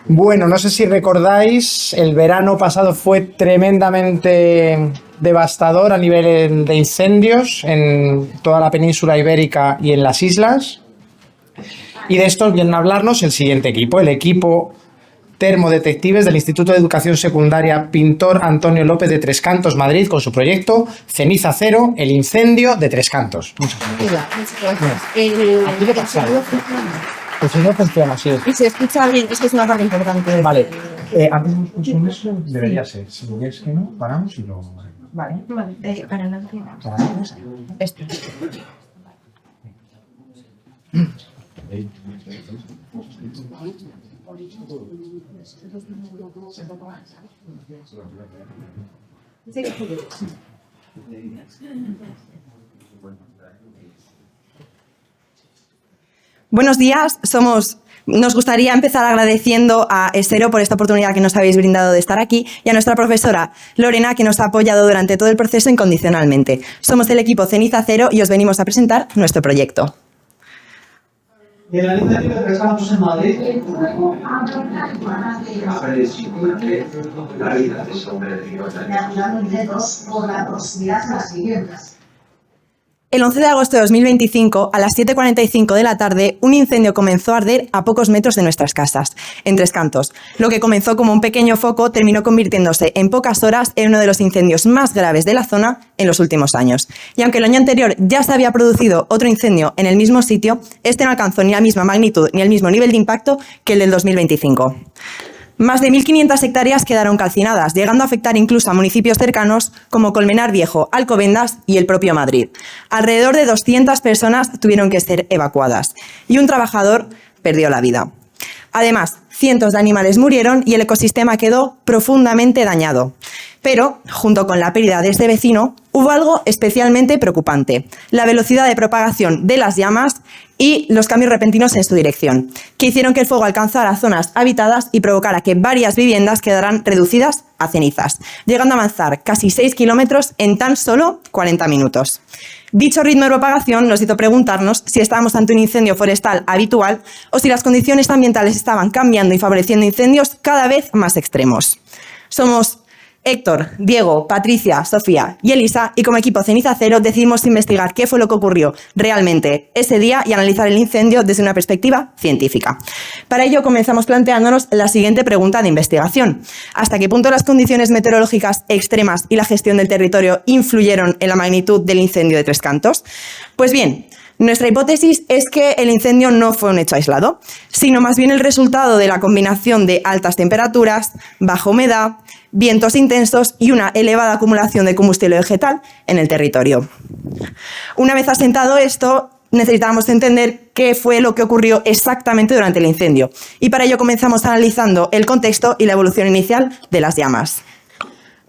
Bueno, no sé si recordáis, el verano pasado fue tremendamente devastador a nivel de incendios en toda la península ibérica y en las islas. Y de esto viene a hablarnos el siguiente equipo, el equipo Termodetectives del Instituto de Educación Secundaria Pintor Antonio López de Tres Cantos, Madrid, con su proyecto Ceniza Cero, el incendio de Tres Cantos. Muchas gracias. Pues no funciona así. Y se escucha bien, es que es una parte importante. Vale. Antes de eso debería ser. Si es que no, paramos y lo... Vale. Para la esto. Buenos días, nos gustaría empezar agradeciendo a ESERO por esta oportunidad que nos habéis brindado de estar aquí y a nuestra profesora Lorena, que nos ha apoyado durante todo el proceso incondicionalmente. Somos el equipo Ceniza Cero y os venimos a presentar nuestro proyecto. Y en la iniciativa de Tres Cantos en Madrid, la vida de sobre El 11 de agosto de 2025, a las 7:45 de la tarde, un incendio comenzó a arder a pocos metros de nuestras casas, en Tres Cantos. Lo que comenzó como un pequeño foco terminó convirtiéndose en pocas horas en uno de los incendios más graves de la zona en los últimos años. Y aunque el año anterior ya se había producido otro incendio en el mismo sitio, este no alcanzó ni la misma magnitud ni el mismo nivel de impacto que el del 2025. Más de 1.500 hectáreas quedaron calcinadas, llegando a afectar incluso a municipios cercanos como Colmenar Viejo, Alcobendas y el propio Madrid. Alrededor de 200 personas tuvieron que ser evacuadas y un trabajador perdió la vida. Además, cientos de animales murieron y el ecosistema quedó profundamente dañado. Pero, junto con la pérdida de este vecino, hubo algo especialmente preocupante: la velocidad de propagación de las llamas y los cambios repentinos en su dirección, que hicieron que el fuego alcanzara zonas habitadas y provocara que varias viviendas quedaran reducidas a cenizas, llegando a avanzar casi 6 kilómetros en tan solo 40 minutos. Dicho ritmo de propagación nos hizo preguntarnos si estábamos ante un incendio forestal habitual o si las condiciones ambientales estaban cambiando y favoreciendo incendios cada vez más extremos. Somos Héctor, Diego, Patricia, Sofía y Elisa, y como equipo Ceniza Cero decidimos investigar qué fue lo que ocurrió realmente ese día y analizar el incendio desde una perspectiva científica. Para ello comenzamos planteándonos la siguiente pregunta de investigación: ¿hasta qué punto las condiciones meteorológicas extremas y la gestión del territorio influyeron en la magnitud del incendio de Tres Cantos? Pues bien, nuestra hipótesis es que el incendio no fue un hecho aislado, sino más bien el resultado de la combinación de altas temperaturas, baja humedad, vientos intensos y una elevada acumulación de combustible vegetal en el territorio. Una vez asentado esto, necesitábamos entender qué fue lo que ocurrió exactamente durante el incendio, y para ello comenzamos analizando el contexto y la evolución inicial de las llamas.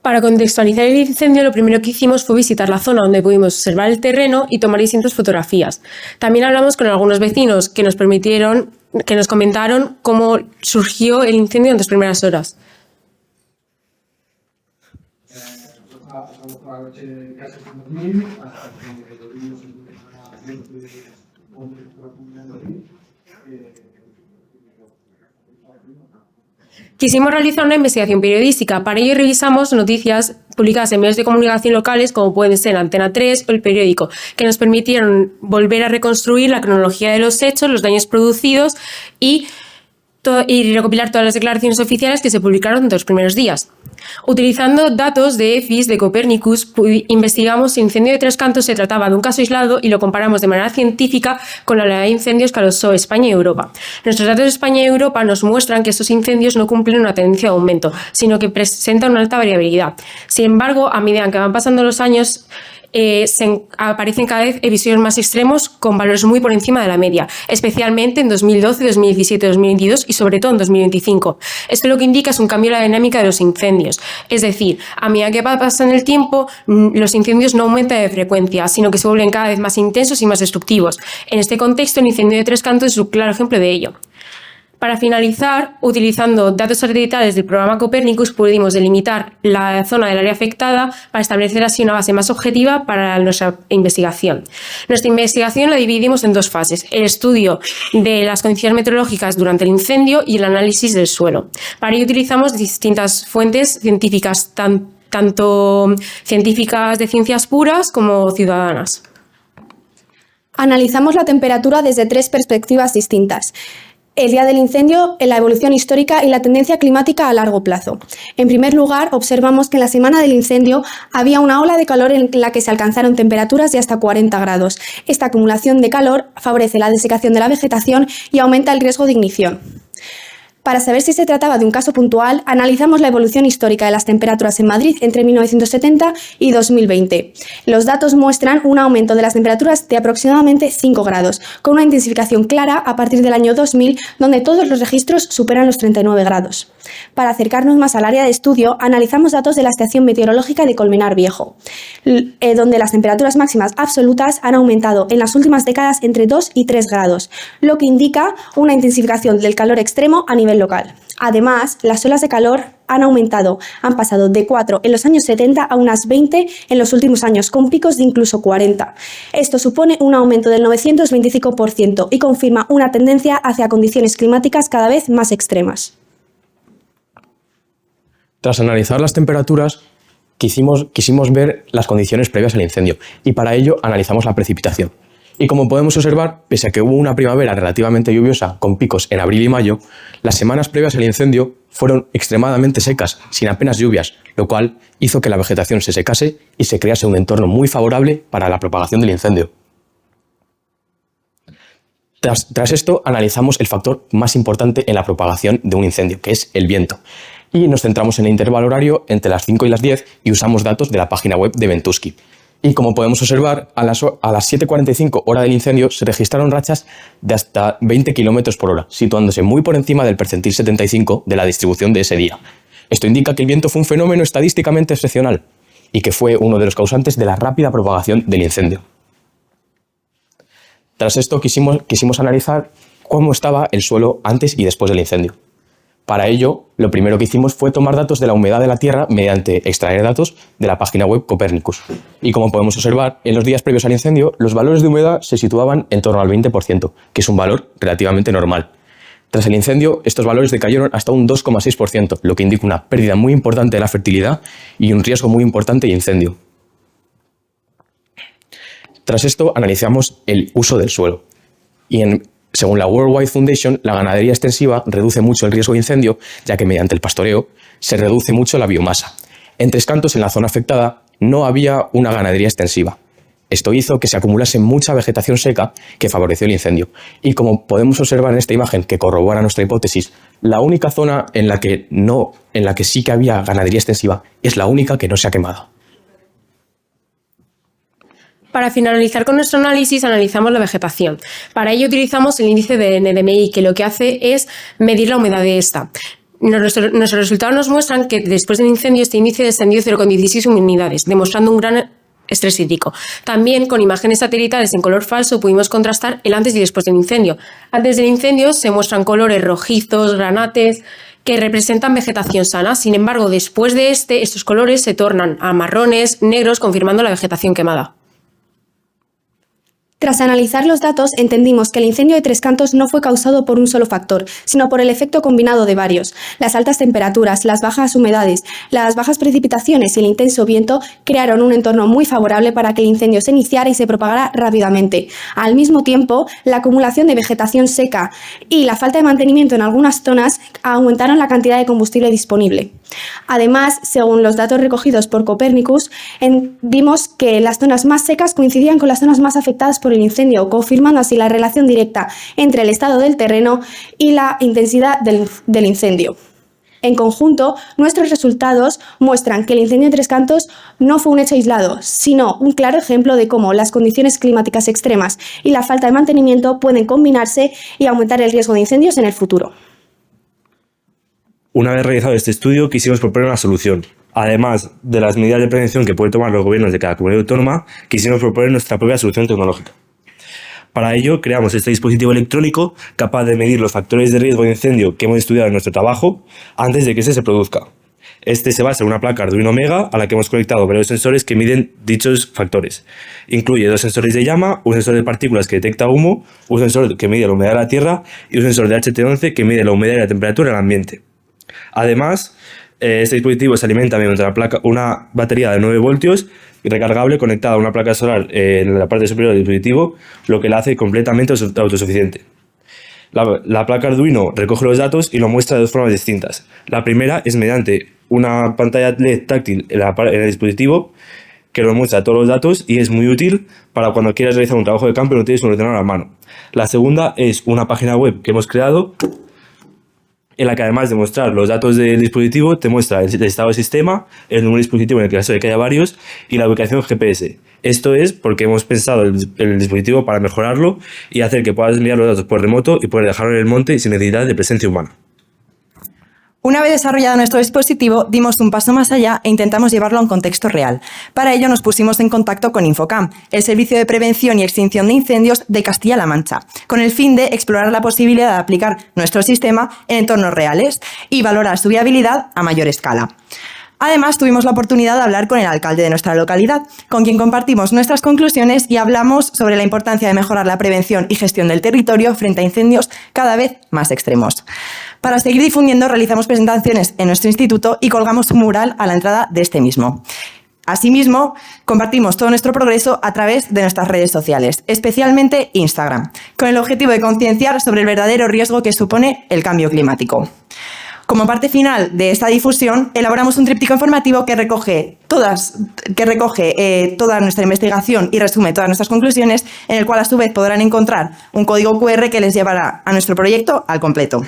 Para contextualizar el incendio, lo primero que hicimos fue visitar la zona donde pudimos observar el terreno y tomar distintas fotografías. También hablamos con algunos vecinos que nos comentaron cómo surgió el incendio en las primeras horas. Quisimos realizar una investigación periodística. Para ello revisamos noticias publicadas en medios de comunicación locales como pueden ser Antena 3 o El Periódico, que nos permitieron volver a reconstruir la cronología de los hechos, los daños producidos y recopilar todas las declaraciones oficiales que se publicaron en los primeros días. Utilizando datos de EFIS de Copernicus, investigamos si el incendio de Tres Cantos se trataba de un caso aislado y lo comparamos de manera científica con la oleada de incendios que arrasó España y Europa. Nuestros datos de España y Europa nos muestran que estos incendios no cumplen una tendencia de aumento, sino que presentan una alta variabilidad. Sin embargo, a medida que van pasando los años, aparecen cada vez episodios más extremos con valores muy por encima de la media, especialmente en 2012, 2017, 2022 y sobre todo en 2025. Esto lo que indica es un cambio en la dinámica de los incendios. Es decir, a medida que va pasando el tiempo, los incendios no aumentan de frecuencia, sino que se vuelven cada vez más intensos y más destructivos. En este contexto, el incendio de Tres Cantos es un claro ejemplo de ello. Para finalizar, utilizando datos satelitales del programa Copernicus, pudimos delimitar la zona del área afectada para establecer así una base más objetiva para nuestra investigación. Nuestra investigación la dividimos en dos fases: el estudio de las condiciones meteorológicas durante el incendio y el análisis del suelo. Para ello utilizamos distintas fuentes científicas, tanto científicas de ciencias puras como ciudadanas. Analizamos la temperatura desde 3 perspectivas distintas: el día del incendio, la evolución histórica y la tendencia climática a largo plazo. En primer lugar, observamos que en la semana del incendio había una ola de calor en la que se alcanzaron temperaturas de hasta 40 grados. Esta acumulación de calor favorece la desecación de la vegetación y aumenta el riesgo de ignición. Para saber si se trataba de un caso puntual, analizamos la evolución histórica de las temperaturas en Madrid entre 1970 y 2020. Los datos muestran un aumento de las temperaturas de aproximadamente 5 grados, con una intensificación clara a partir del año 2000, donde todos los registros superan los 39 grados. Para acercarnos más al área de estudio, analizamos datos de la Estación Meteorológica de Colmenar Viejo, donde las temperaturas máximas absolutas han aumentado en las últimas décadas entre 2 y 3 grados, lo que indica una intensificación del calor extremo a nivel local. Además, las olas de calor han aumentado, han pasado de 4 en los años 70 a unas 20 en los últimos años, con picos de incluso 40. Esto supone un aumento del 925% y confirma una tendencia hacia condiciones climáticas cada vez más extremas. Tras analizar las temperaturas, quisimos ver las condiciones previas al incendio y para ello analizamos la precipitación. Y como podemos observar, pese a que hubo una primavera relativamente lluviosa con picos en abril y mayo, las semanas previas al incendio fueron extremadamente secas, sin apenas lluvias, lo cual hizo que la vegetación se secase y se crease un entorno muy favorable para la propagación del incendio. Tras esto, analizamos el factor más importante en la propagación de un incendio, que es el viento. Y nos centramos en el intervalo horario entre las 5 y las 10 y usamos datos de la página web de Ventusky. Y como podemos observar, a las 7:45 hora del incendio se registraron rachas de hasta 20 km por hora, situándose muy por encima del percentil 75 de la distribución de ese día. Esto indica que el viento fue un fenómeno estadísticamente excepcional y que fue uno de los causantes de la rápida propagación del incendio. Tras esto quisimos analizar cómo estaba el suelo antes y después del incendio. Para ello, lo primero que hicimos fue tomar datos de la humedad de la Tierra mediante extraer datos de la página web Copernicus. Y como podemos observar, en los días previos al incendio, los valores de humedad se situaban en torno al 20%, que es un valor relativamente normal. Tras el incendio, estos valores decayeron hasta un 2,6%, lo que indica una pérdida muy importante de la fertilidad y un riesgo muy importante de incendio. Tras esto, analizamos el uso del suelo. Según la World Wide Foundation, la ganadería extensiva reduce mucho el riesgo de incendio, ya que mediante el pastoreo se reduce mucho la biomasa. En Tres Cantos, en la zona afectada, no había una ganadería extensiva. Esto hizo que se acumulase mucha vegetación seca que favoreció el incendio. Y como podemos observar en esta imagen que corrobora nuestra hipótesis, la única zona en la que sí que había ganadería extensiva es la única que no se ha quemado. Para finalizar con nuestro análisis, analizamos la vegetación. Para ello utilizamos el índice de NDMI, que lo que hace es medir la humedad de esta. Nuestros resultados nos muestran que después del incendio este índice descendió 0,16 unidades, demostrando un gran estrés hídrico. También con imágenes satelitales en color falso pudimos contrastar el antes y después del incendio. Antes del incendio se muestran colores rojizos, granates, que representan vegetación sana. Sin embargo, después de estos colores se tornan a marrones, negros, confirmando la vegetación quemada. Tras analizar los datos, entendimos que el incendio de Tres Cantos no fue causado por un solo factor, sino por el efecto combinado de varios. Las altas temperaturas, las bajas humedades, las bajas precipitaciones y el intenso viento crearon un entorno muy favorable para que el incendio se iniciara y se propagara rápidamente. Al mismo tiempo, la acumulación de vegetación seca y la falta de mantenimiento en algunas zonas aumentaron la cantidad de combustible disponible. Además, según los datos recogidos por Copernicus, vimos que las zonas más secas coincidían con las zonas más afectadas por el incendio, confirmando así la relación directa entre el estado del terreno y la intensidad del incendio. En conjunto, nuestros resultados muestran que el incendio de Tres Cantos no fue un hecho aislado, sino un claro ejemplo de cómo las condiciones climáticas extremas y la falta de mantenimiento pueden combinarse y aumentar el riesgo de incendios en el futuro. Una vez realizado este estudio, quisimos proponer una solución. Además de las medidas de prevención que pueden tomar los gobiernos de cada comunidad autónoma, quisimos proponer nuestra propia solución tecnológica. Para ello, creamos este dispositivo electrónico capaz de medir los factores de riesgo de incendio que hemos estudiado en nuestro trabajo antes de que se produzca. Este se basa en una placa Arduino Mega a la que hemos conectado varios sensores que miden dichos factores. Incluye 2 sensores de llama, un sensor de partículas que detecta humo, un sensor que mide la humedad de la tierra y un sensor de HT11 que mide la humedad y la temperatura en el ambiente. Además, este dispositivo se alimenta mediante una batería de 9 voltios recargable conectada a una placa solar en la parte superior del dispositivo, lo que la hace completamente autosuficiente. La placa Arduino recoge los datos y lo muestra de 2 formas distintas. La primera es mediante una pantalla LED táctil en el dispositivo que nos muestra todos los datos y es muy útil para cuando quieras realizar un trabajo de campo y no tienes un ordenador a mano. La segunda es una página web que hemos creado en la que además de mostrar los datos del dispositivo te muestra el estado del sistema, el número de dispositivo en el caso de que haya varios y la ubicación GPS. Esto es porque hemos pensado el dispositivo para mejorarlo y hacer que puedas enviar los datos por remoto y poder dejarlo en el monte sin necesidad de presencia humana. Una vez desarrollado nuestro dispositivo, dimos un paso más allá e intentamos llevarlo a un contexto real. Para ello nos pusimos en contacto con Infocam, el Servicio de Prevención y Extinción de Incendios de Castilla-La Mancha, con el fin de explorar la posibilidad de aplicar nuestro sistema en entornos reales y valorar su viabilidad a mayor escala. Además, tuvimos la oportunidad de hablar con el alcalde de nuestra localidad, con quien compartimos nuestras conclusiones y hablamos sobre la importancia de mejorar la prevención y gestión del territorio frente a incendios cada vez más extremos. Para seguir difundiendo, realizamos presentaciones en nuestro instituto y colgamos un mural a la entrada de este mismo. Asimismo, compartimos todo nuestro progreso a través de nuestras redes sociales, especialmente Instagram, con el objetivo de concienciar sobre el verdadero riesgo que supone el cambio climático. Como parte final de esta difusión, elaboramos un tríptico informativo que recoge toda nuestra investigación y resume todas nuestras conclusiones, en el cual a su vez podrán encontrar un código QR que les llevará a nuestro proyecto al completo.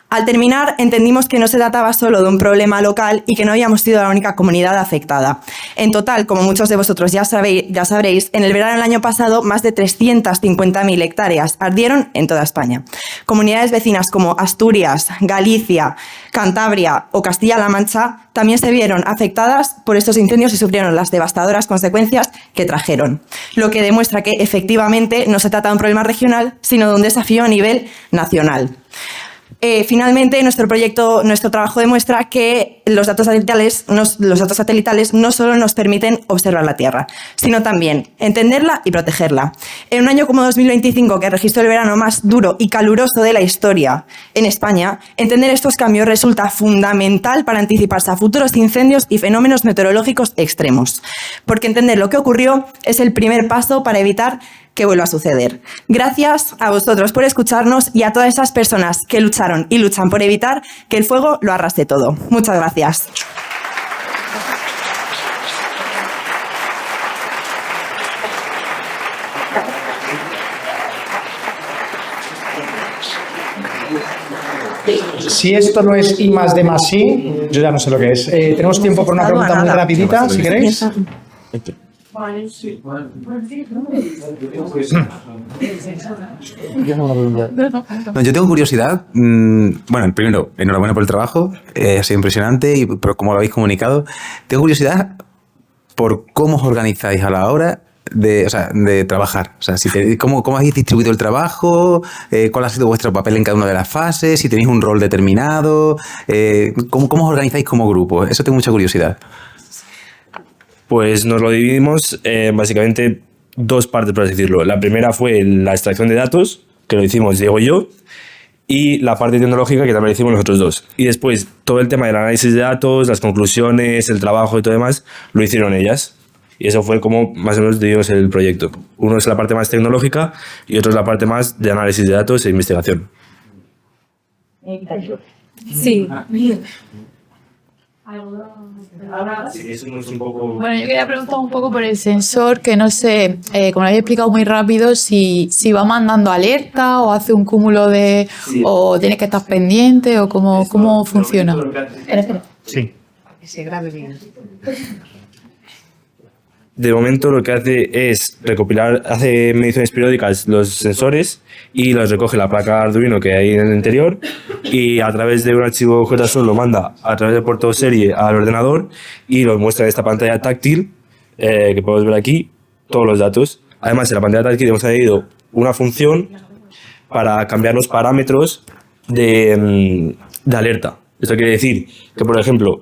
Al terminar, entendimos que no se trataba solo de un problema local y que no habíamos sido la única comunidad afectada. En total, como muchos de vosotros ya sabréis, en el verano del año pasado, más de 350.000 hectáreas ardieron en toda España. Comunidades vecinas como Asturias, Galicia, Cantabria o Castilla-La Mancha también se vieron afectadas por estos incendios y sufrieron las devastadoras consecuencias que trajeron, lo que demuestra que efectivamente no se trata de un problema regional, sino de un desafío a nivel nacional. Finalmente, nuestro trabajo demuestra que los datos satelitales no solo nos permiten observar la Tierra, sino también entenderla y protegerla. En un año como 2025, que registró el verano más duro y caluroso de la historia en España, entender estos cambios resulta fundamental para anticiparse a futuros incendios y fenómenos meteorológicos extremos, porque entender lo que ocurrió es el primer paso para evitar que vuelva a suceder. Gracias a vosotros por escucharnos y a todas esas personas que lucharon y luchan por evitar que el fuego lo arrastre todo. Muchas gracias. Si esto no es I+D+I, yo ya no sé lo que es. Tenemos tiempo por una pregunta muy rapidita, si queréis. No, yo tengo curiosidad. Bueno, primero, enhorabuena por el trabajo. Ha sido impresionante y por cómo lo habéis comunicado. Tengo curiosidad por cómo os organizáis a la hora de trabajar. O sea, ¿cómo habéis distribuido el trabajo? ¿Cuál ha sido vuestro papel en cada una de las fases? Si tenéis un rol determinado. ¿Cómo os organizáis como grupo? Eso tengo mucha curiosidad. Pues nos lo dividimos en básicamente 2 partes, por así decirlo. La primera fue la extracción de datos, que lo hicimos Diego y yo, y la parte tecnológica, que también lo hicimos nosotros 2. Y después, todo el tema del análisis de datos, las conclusiones, el trabajo y todo demás, lo hicieron ellas. Y eso fue como más o menos dividimos el proyecto. Uno es la parte más tecnológica y otro es la parte más de análisis de datos e investigación. Sí. Bueno, yo quería preguntar un poco por el sensor, que no sé, como lo habéis explicado muy rápido, si va mandando alerta o hace un cúmulo de... Sí. O tienes que estar pendiente o cómo funciona. Espera. Sí. Que se grabe bien. De momento lo que hace es hace mediciones periódicas los sensores y los recoge la placa Arduino que hay en el interior y a través de un archivo JSON lo manda a través del puerto serie al ordenador y lo muestra en esta pantalla táctil que podemos ver aquí, todos los datos. Además, en la pantalla táctil hemos añadido una función para cambiar los parámetros de alerta. Esto quiere decir que, por ejemplo,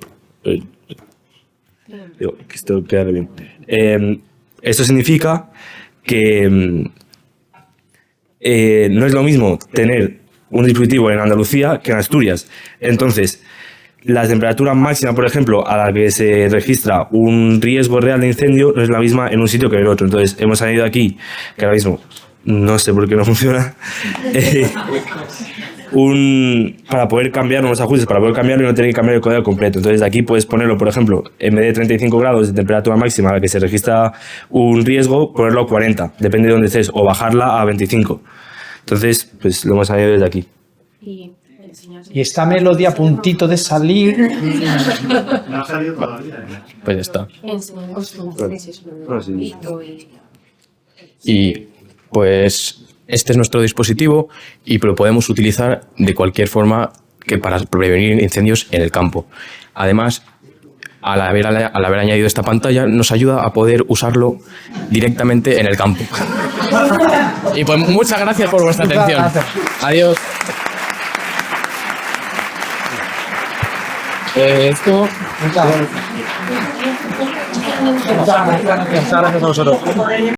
digo, que esto quede bien. Esto significa que no es lo mismo tener un dispositivo en Andalucía que en Asturias. Entonces, la temperatura máxima, por ejemplo, a la que se registra un riesgo real de incendio no es la misma en un sitio que en el otro. Entonces, hemos añadido aquí, que ahora mismo no sé por qué no funciona, para poder cambiar unos ajustes, para poder cambiarlo y no tener que cambiar el código completo. Entonces, de aquí puedes ponerlo, por ejemplo, en vez de 35 grados de temperatura máxima a la que se registra un riesgo, ponerlo a 40, depende de dónde estés, o bajarla a 25. Entonces, pues lo hemos añadido desde aquí. Y esta melodía a puntito de salir. No ha salido todavía. Pues ya está. Sí. Y pues este es nuestro dispositivo y lo podemos utilizar de cualquier forma que para prevenir incendios en el campo. Además, al haber añadido esta pantalla, nos ayuda a poder usarlo directamente en el campo. Y pues muchas gracias por vuestra atención. Adiós. Esto... Muchas gracias a vosotros.